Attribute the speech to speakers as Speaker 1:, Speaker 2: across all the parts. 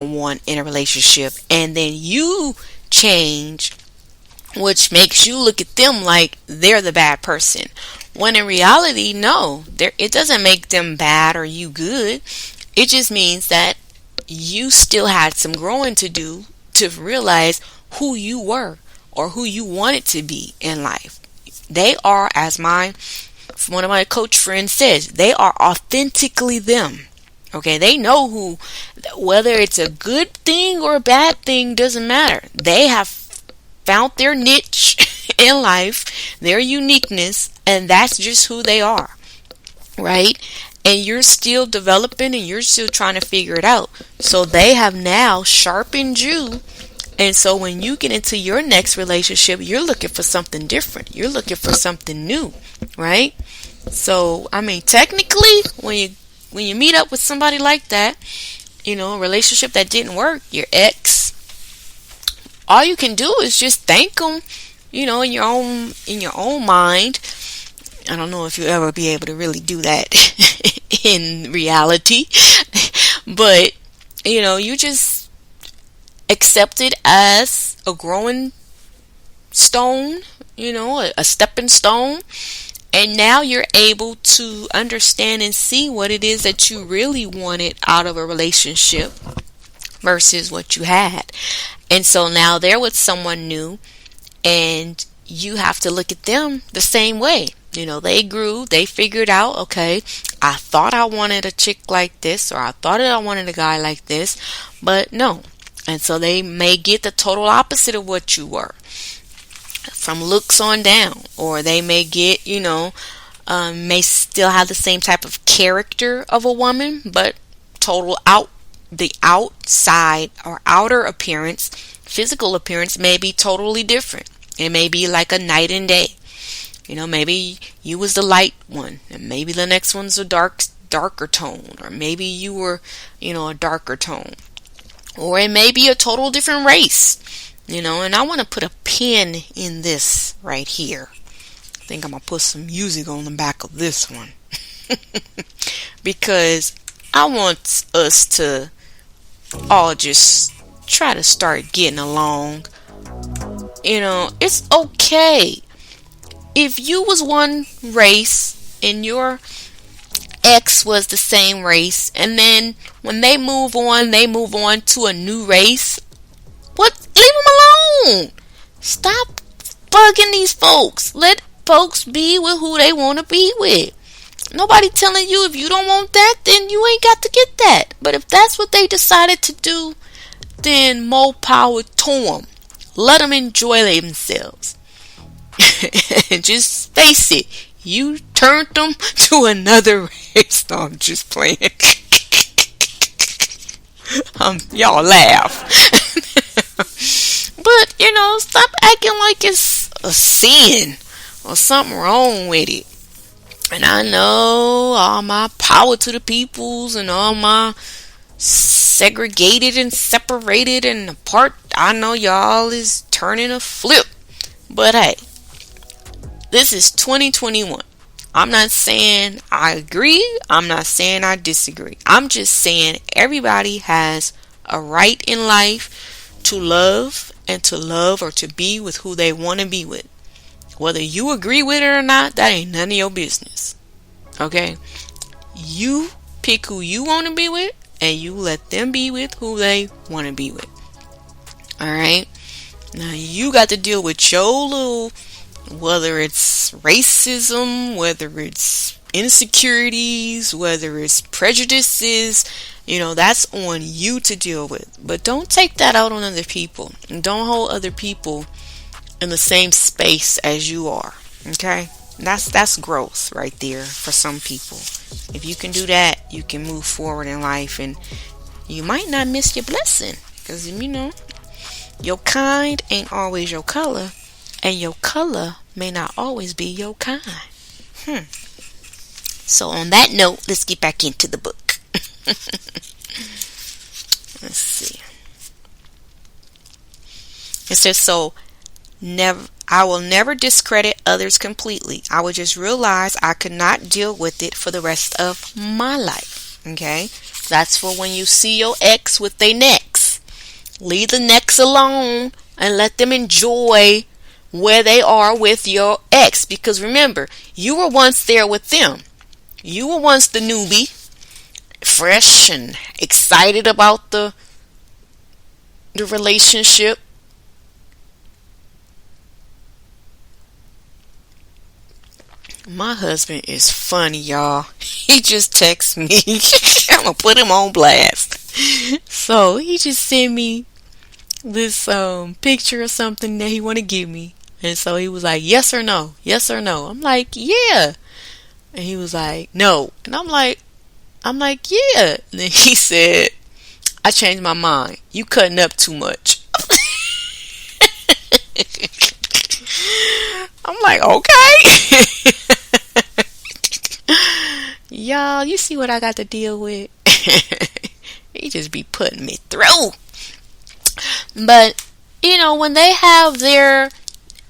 Speaker 1: want in a relationship, and then you change, which makes you look at them like they're the bad person. When in reality, no, it doesn't make them bad or you good. It just means that you still had some growing to do to realize who you were or who you wanted to be in life. They are, as one of my coach friends says, they are authentically them. Okay, they know whether it's a good thing or a bad thing doesn't matter. They have found their niche in life, their uniqueness, and that's just who they are, right? And you're still developing and you're still trying to figure it out. So they have now sharpened you. And so when you get into your next relationship, you're looking for something different. You're looking for something new, right? So, I mean, technically, when you meet up with somebody like that, a relationship that didn't work, your ex, all you can do is just thank them, in your own mind. I don't know if you'll ever be able to really do that in reality, but you just accept it as a growing stone, a stepping stone. And now you're able to understand and see what it is that you really wanted out of a relationship versus what you had. And so now they're with someone new, and you have to look at them the same way. They grew, they figured out, okay, I thought I wanted a chick like this, or I thought that I wanted a guy like this, but no. And so they may get the total opposite of what you were, from looks on down, or they may get, may still have the same type of character of a woman, but the outside or outer appearance, physical appearance may be totally different. It may be like a night and day. Maybe you was the light one, and maybe the next one's a darker tone, or maybe you were, a darker tone, or it may be a total different race. And I want to put a pin in this right here. I think I'm going to put some music on the back of this one. Because I want us to all just try to start getting along. It's okay. If you was one race and your ex was the same race, and then when they move on to a new race, leave them alone. Stop bugging these folks. Let folks be with who they want to be with. Nobody telling you if you don't want that, then you ain't got to get that. But if that's what they decided to do, then more power to them. Let them enjoy themselves. Just face it, you turned them to another race. No, I'm just playing. Y'all laugh. But, stop acting like it's a sin or something wrong with it. And I know all my power to the peoples and all my segregated and separated and apart, I know y'all is turning a flip. But hey, this is 2021. I'm not saying I agree. I'm not saying I disagree. I'm just saying everybody has a right in life to love or to be with who they want to be with. Whether you agree with it or not, that ain't none of your business. Okay? You pick who you want to be with, and you let them be with who they want to be with. Alright? Now you got to deal with your little, whether it's racism, whether it's insecurities, whether it's prejudices, that's on you to deal with. But don't take that out on other people. And don't hold other people in the same space as you are. Okay? That's growth right there for some people. If you can do that, you can move forward in life, and you might not miss your blessing. Because, your kind ain't always your color, and your color may not always be your kind. So on that note, let's get back into the book. Let's see. It says, I will never discredit others completely. I will just realize I could not deal with it for the rest of my life. Okay? That's for when you see your ex with their next. Leave the next alone and let them enjoy where they are with your ex. Because remember, you were once there with them. You were once the newbie, fresh and excited about the relationship. My husband is funny, y'all. He just texts me. I'm gonna put him on blast. So he just sent me this picture or something that he want to give me, and so he was like, yes or no, yes or no. I'm like, yeah. And he was like, no. And I'm like, yeah. And then he said, I changed my mind, you cutting up too much. I'm like, okay. Y'all, you see what I got to deal with? He just be putting me through. But, when they have their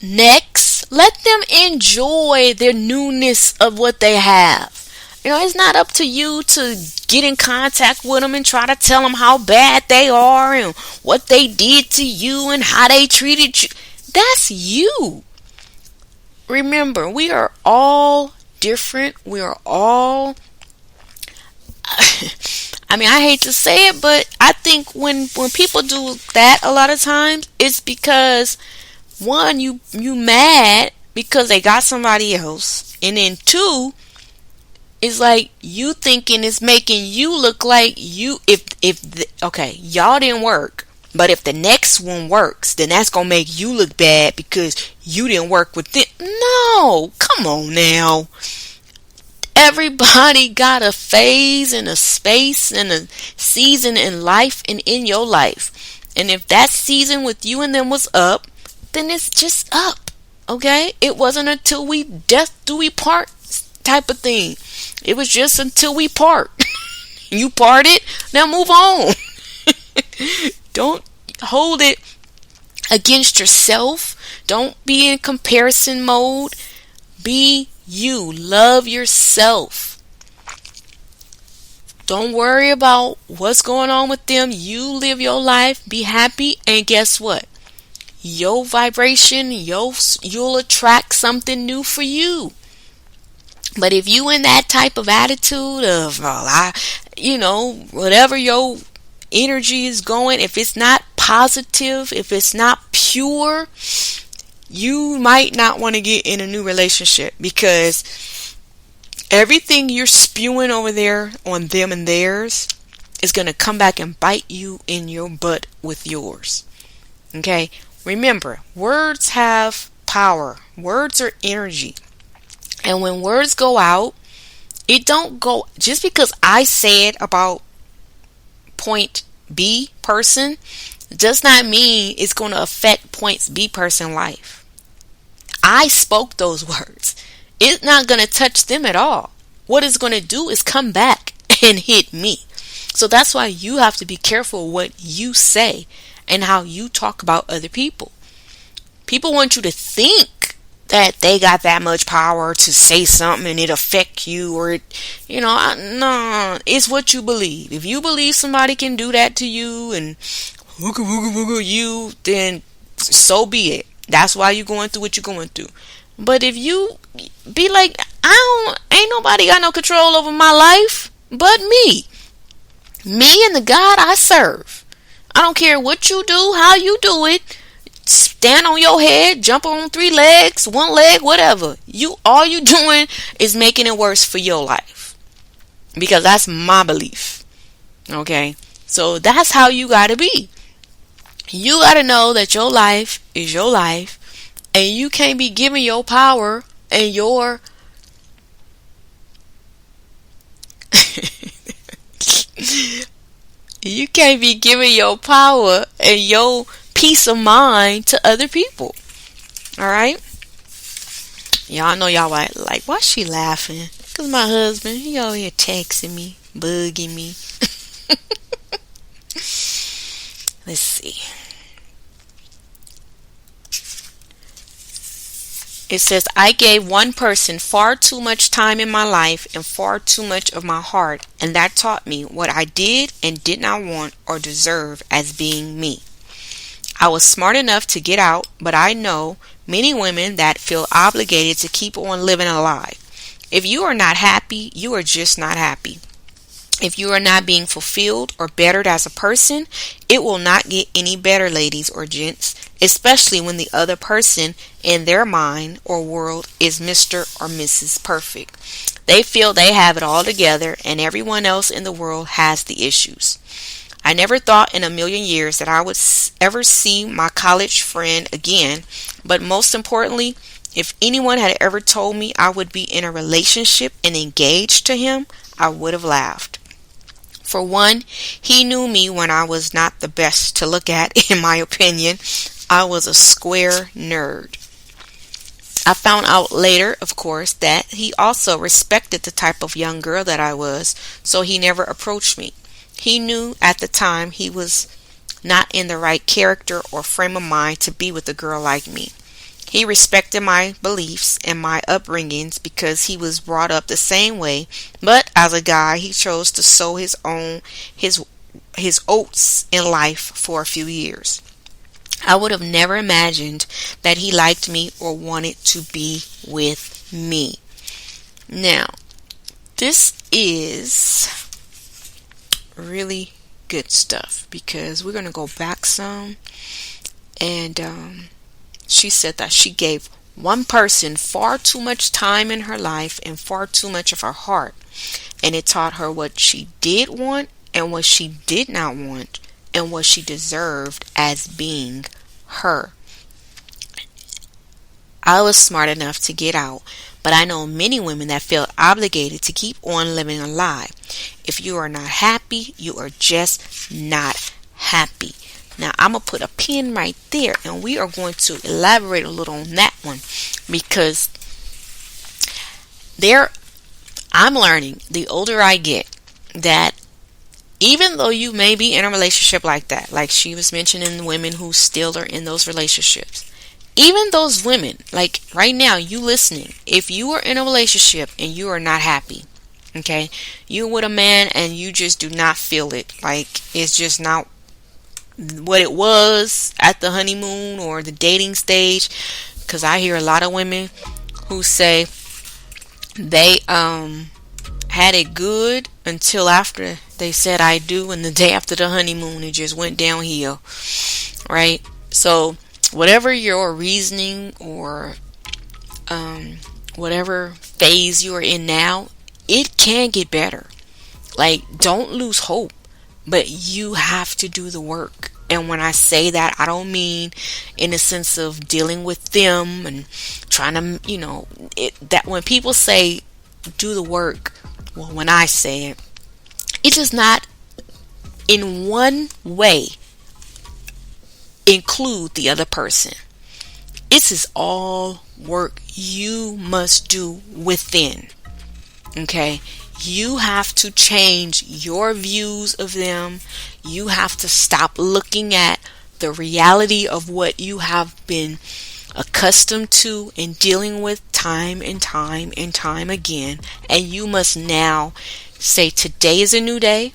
Speaker 1: next, let them enjoy their newness of what they have. It's not up to you to get in contact with them and try to tell them how bad they are and what they did to you and how they treated you. That's you. Remember, we are all different. We are all I hate to say it, but I think when people do that a lot of times, it's because one, you mad because they got somebody else, and then two, it's like you thinking it's making you look like you, okay, y'all didn't work, but if the next one works, then that's gonna make you look bad because you didn't work with them. No, come on now. Everybody got a phase and a space and a season in life and in your life. And if that season with you and them was up, then it's just up. Okay? It wasn't until we death do we part type of thing. It was just until we part. You parted, now move on. Don't hold it against yourself. Don't be in comparison mode. Be you. Love yourself. Don't worry about what's going on with them. You live your life, be happy, and guess what? Your vibration, you'll attract something new for you. But if you in that type of attitude of, whatever your energy is going, if it's not positive, if it's not pure, you might not want to get in a new relationship, because everything you're spewing over there on them and theirs is going to come back and bite you in your butt with yours. Okay? Remember, words have power. Words are energy. And when words go out, it don't go, just because I said about point B person does not mean it's going to affect points B person life. I spoke those words. It's not going to touch them at all. What it's going to do is come back and hit me. So that's why you have to be careful what you say and how you talk about other people. People want you to think that they got that much power to say something and it affect you, or no, it's what you believe. If you believe somebody can do that to you and you, then so be it. That's why you're going through what you're going through. But if you be like, ain't nobody got no control over my life but me and the God I serve. I don't care what you do, how you do it. Stand on your head, jump on 3 legs, 1 leg, whatever. All you doing is making it worse for your life. Because that's my belief. Okay? So that's how you gotta be. You gotta know that your life is your life, and you can't be giving your power and your you can't be giving your power and your peace of mind to other people. Alright? Y'all know y'all like, why she laughing? Because my husband, he over here texting me, bugging me. Let's see. It says, I gave one person far too much time in my life and far too much of my heart, and that taught me what I did and did not want or deserve as being me. I was smart enough to get out, but I know many women that feel obligated to keep on living a lie. If you are not happy, you are just not happy. If you are not being fulfilled or bettered as a person, it will not get any better, ladies or gents, especially when the other person in their mind or world is Mr. or Mrs. Perfect. They feel they have it all together and everyone else in the world has the issues. I never thought in a million years that I would ever see my college friend again, but most importantly, if anyone had ever told me I would be in a relationship and engaged to him, I would have laughed. For one, he knew me when I was not the best to look at, in my opinion. I was a square nerd. I found out later, of course, that he also respected the type of young girl that I was, so he never approached me. He knew at the time he was not in the right character or frame of mind to be with a girl like me. He respected my beliefs and my upbringings because he was brought up the same way, but as a guy, he chose to sow his oats in life for a few years. I would have never imagined that he liked me or wanted to be with me. Now, this is really good stuff because we're going to go back some, and she said that she gave one person far too much time in her life and far too much of her heart, and it taught her what she did want and what she did not want and what she deserved as being her. I was smart enough to get out, but I know many women that feel obligated to keep on living a lie. If you are not happy, you are just not happy. Now, I'm going to put a pin right there, and we are going to elaborate a little on that one because I'm learning the older I get that even though you may be in a relationship like that, like she was mentioning the women who still are in those relationships, even those women, like right now, you listening, if you are in a relationship and you are not happy, okay, you're with a man and you just do not feel it, like it's just not what it was at the honeymoon or the dating stage, because I hear a lot of women who say they had it good until after they said I do, and the day after the honeymoon it just went downhill, right? So whatever your reasoning or whatever phase you are in now, it can get better. Like, don't lose hope, but you have to do the work. And when I say that, I don't mean in the sense of dealing with them and trying to, that when people say do the work, well, when I say it, it does not in one way include the other person. This is all work you must do within. Okay? You have to change your views of them. You have to stop looking at the reality of what you have been accustomed to and dealing with time and time and time again. And you must now say, today is a new day.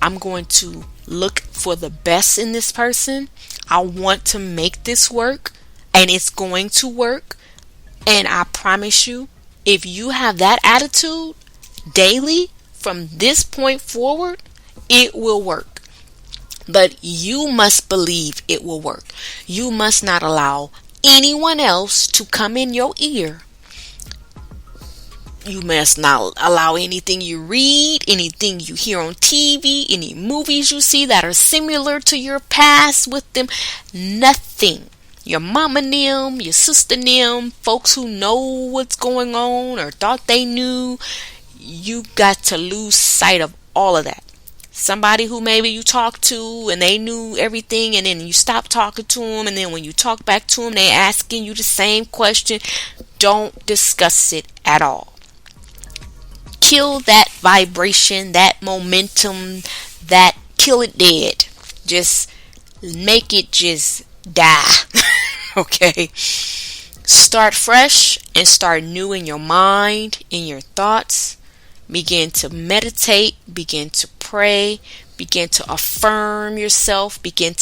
Speaker 1: I'm going to look for the best in this person. I want to make this work, and it's going to work. And I promise you, if you have that attitude daily from this point forward, it will work. But you must believe it will work. You must not allow anyone else to come in your ear. You must not allow anything you read, anything you hear on TV, any movies you see that are similar to your past with them. Nothing. Your mama and them, your sister and them, folks who know what's going on or thought they knew, you got to lose sight of all of that. Somebody who maybe you talked to and they knew everything, and then you stop talking to them, and then when you talk back to them, they asking you the same question. Don't discuss it at all. Kill that vibration, that momentum, that kill it dead. Just make it just die. Okay? Start fresh and start new in your mind, in your thoughts. Begin to meditate, begin to pray, begin to affirm yourself, begin